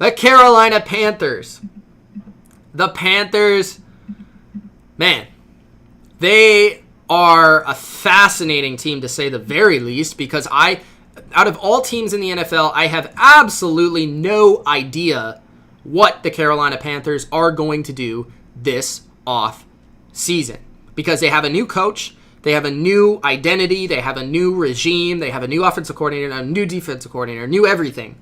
The Carolina Panthers. The Panthers, man, they are a fascinating team to say the very least, because out of all teams in the NFL, I have absolutely no idea what the Carolina Panthers are going to do this off season, because they have a new coach, they have a new identity, they have a new regime, they have a new offensive coordinator, a new defensive coordinator, new everything.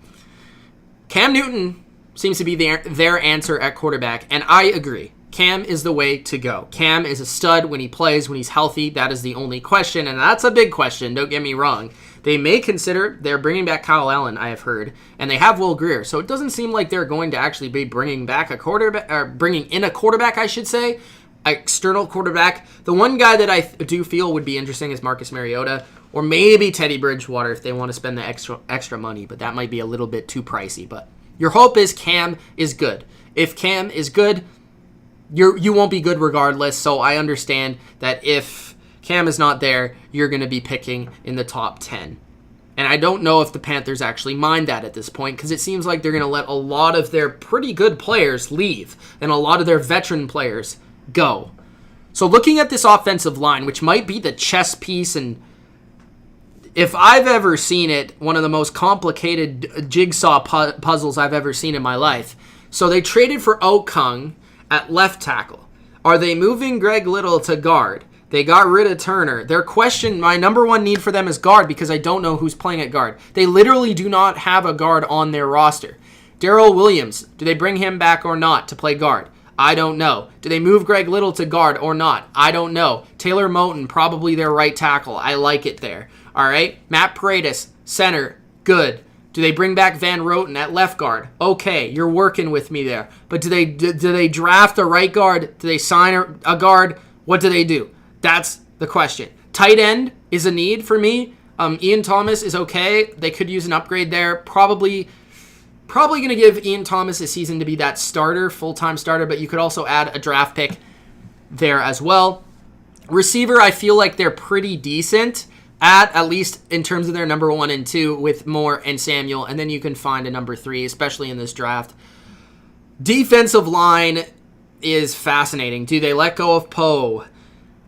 Cam Newton seems to be their answer at quarterback, and I agree. Cam is the way to go. Cam is a stud when he plays, when he's healthy. That is the only question, and that's a big question, don't get me wrong. They may consider, they're bringing back Kyle Allen, I have heard, and they have Will Grier, so it doesn't seem like they're going to actually be bringing back a quarterback, or bringing in a quarterback, I should say, external quarterback. The one guy that I do feel would be interesting is Marcus Mariota, or maybe Teddy Bridgewater if they want to spend the extra money, but that might be a little bit too pricey. But your hope is Cam is good. If Cam is good, you won't be good regardless, so I understand that if Cam is not there, you're going to be picking in the top 10. And I don't know if the Panthers actually mind that at this point, because it seems like they're going to let a lot of their pretty good players leave and a lot of their veteran players go. So looking at this offensive line, which might be the chess piece, and if I've ever seen it, one of the most complicated jigsaw puzzles I've ever seen in my life. So they traded for Okung at left tackle. Are they moving Greg Little to guard? They got rid of Turner. Their question, my number one need for them is guard, because I don't know who's playing at guard. They literally do not have a guard on their roster. Darrell Williams, do they bring him back or not to play guard? I don't know. Do they move Greg Little to guard or not? I don't know. Taylor Moton, probably their right tackle. I like it there. All right. Matt Paredes, center. Good. Do they bring back Van Roten at left guard? Okay, you're working with me there. But do they draft a right guard? Do they sign a guard? What do they do? That's the question. Tight end is a need for me. Ian Thomas is okay. They could use an upgrade there. Probably going to give Ian Thomas a season to be that starter, full-time starter, but you could also add a draft pick there as well. Receiver, I feel like they're pretty decent at least in terms of their number 1 and 2 with Moore and Samuel, and then you can find a number 3, especially in this draft. Defensive line is fascinating. Do they let go of Poe?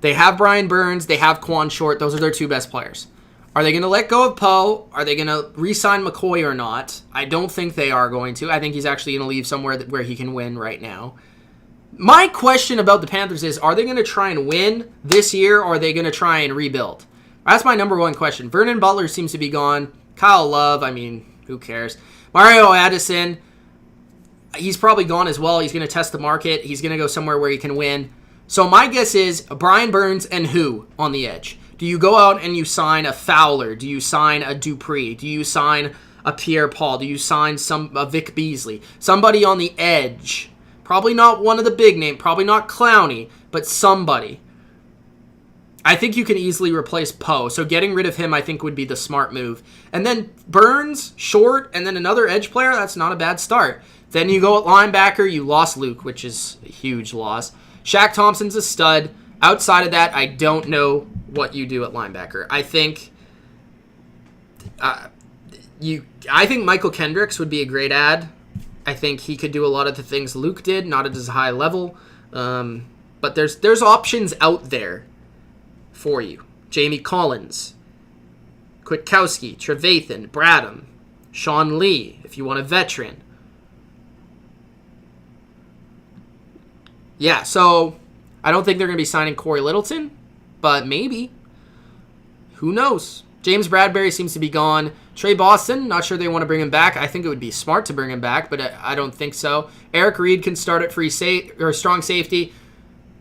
They have Brian Burns. They have Quan Short. Those are their 2 best players. Are they going to let go of Poe? Are they going to re-sign McCoy or not? I don't think they are going to. I think he's actually going to leave somewhere where he can win right now. My question about the Panthers is, are they going to try and win this year, or are they going to try and rebuild? That's my number 1 question. Vernon Butler seems to be gone. Kyle Love, I mean, who cares? Mario Addison, he's probably gone as well. He's going to test the market. He's going to go somewhere where he can win. So my guess is Brian Burns and who on the edge? Do you go out and you sign a Fowler? Do you sign a Dupree? Do you sign a Pierre-Paul? Do you sign a Vic Beasley? Somebody on the edge. Probably not one of the big name. Probably not Clowney, but somebody. I think you can easily replace Poe. So getting rid of him, I think, would be the smart move. And then Burns, Short, and then another edge player, that's not a bad start. Then you go at linebacker, you lost Luke, which is a huge loss. Shaq Thompson's a stud. Outside of that, I don't know what you do at linebacker. I think Michael Kendricks would be a great add. I think he could do a lot of the things Luke did, not at as high level. But there's options out there for you. Jamie Collins, Kwiatkowski, Trevathan, Bradham, Sean Lee, if you want a veteran. Yeah, so I don't think they're going to be signing Corey Littleton, but maybe. Who knows? James Bradbury seems to be gone. Trey Boston, not sure they want to bring him back. I think it would be smart to bring him back, but I don't think so. Eric Reed can start at strong safety.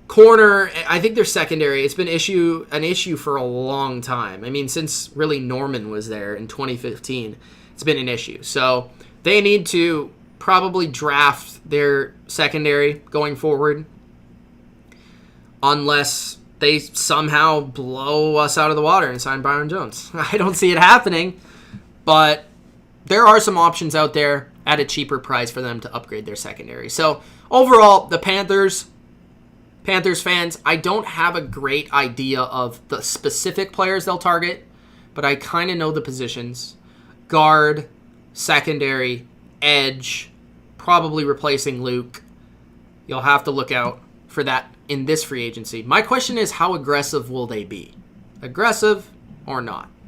Corner, I think their secondary, it's been an issue for a long time. I mean, since really Norman was there in 2015, it's been an issue. So they need to probably draft their secondary going forward, unless they somehow blow us out of the water and sign Byron Jones. I don't see it happening, but there are some options out there at a cheaper price for them to upgrade their secondary. So overall, the Panthers fans, I don't have a great idea of the specific players they'll target, but I kind of know the positions. Guard, secondary, edge, probably replacing Luke. You'll have to look out for that in this free agency. My question is, how aggressive will they be? Aggressive or not?